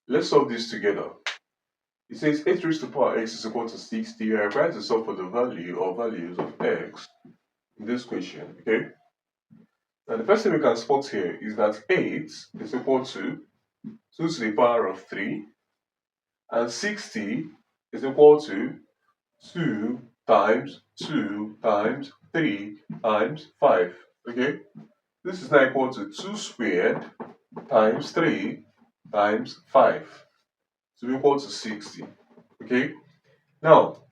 Let's solve this together. It says 8 raised to the power x is equal to 60. You are required to solve for the value or values of x in this question, okay? Now the first thing we can spot here is that 8 is equal to 2 to the power of 3 and 60 is equal to 2 times 2 times 3 times 5, okay? This is now equal to 2 squared times 3 times 5 to be equal to 60, okay? Now,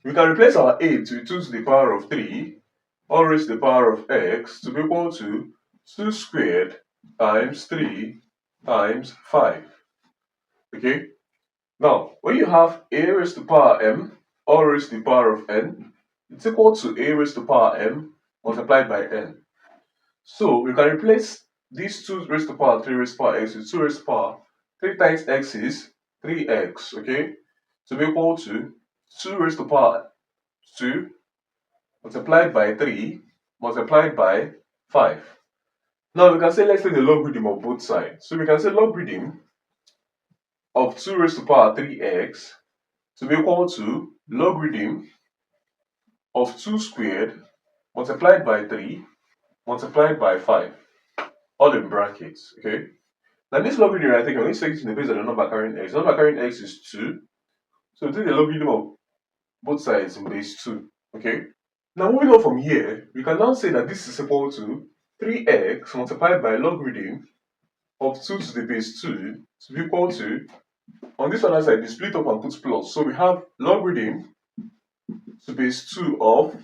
we can replace our 8 with 2 to the power of 3 or raise to the power of x to be equal to 2 squared times 3 times 5, okay? Now, when you have a raised to the power m or raised to the power of n, it's equal to a raised to the power m multiplied by n. So we can replace these 2 raised to the power 3 raised to the power x with 2 raised to the power 3 times x is 3x, okay? To be equal to 2 raised to the power 2 multiplied by 3 multiplied by 5. Now we can say let's take the logarithm of both sides. So we can say logarithm of 2 raised to the power 3x to be equal to logarithm of 2 squared multiplied by 3 multiplied by 5, all in brackets, okay? Now this logarithm I think I'm going to take it in the base of the number carrying x. The number carrying x is 2. So take the logarithm of both sides in base 2, okay? Now moving on from here, we can now say that this is equal to 3x multiplied by logarithm of 2 to the base 2 to be equal to, on this other side, we split up and put plus. So we have logarithm to base 2 of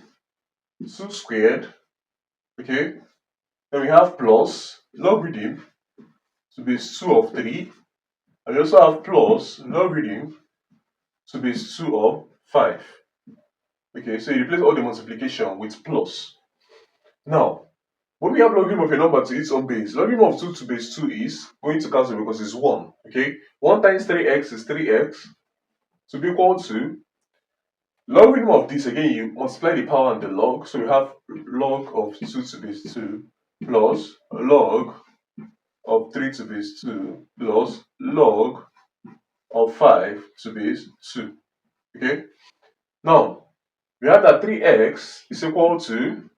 2 squared, okay? Then we have plus logarithm to base 2 of 3, and we also have plus logarithm to base 2 of 5. Okay, so you replace all the multiplication with plus. Now, when we have logarithm of a number to its own base, logarithm of 2 to base 2 is going to cancel because it's 1. Okay, 1 times 3x is 3x to be equal to logarithm of this. Again, you multiply the power and the log, so we have log of 2 to base 2 plus log of 3 to base 2 plus log of 5 to base 2. Okay, now we have that 3x is equal to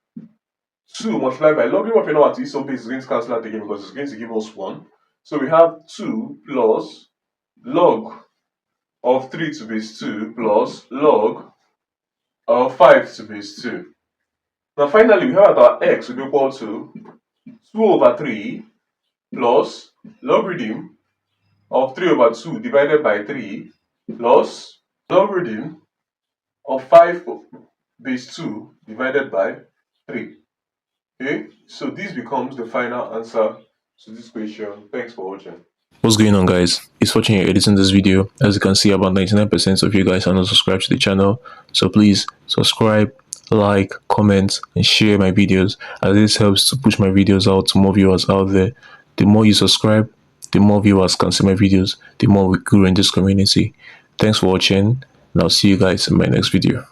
2 multiplied by logarithm of a number to its own base is going to cancel out again because it's going to give us 1. So we have 2 plus log of 3 to base 2 plus log of 5 to base 2. Now finally we have that our x will be equal to 2 over 3 plus logarithm of 3 over 2 divided by 3 plus logarithm of 5 base 2 divided by 3. Okay, so this becomes the final answer to this question. Thanks for watching. What's going on, guys? It's watching here editing this video. As you can see, about 99% of you guys are not subscribed to the channel, so please subscribe, like, comment and share my videos, as this helps to push my videos out to more viewers out there. The more you subscribe, the more viewers can see my videos, the more we grow in this community. Thanks for watching, and I'll see you guys in my next video.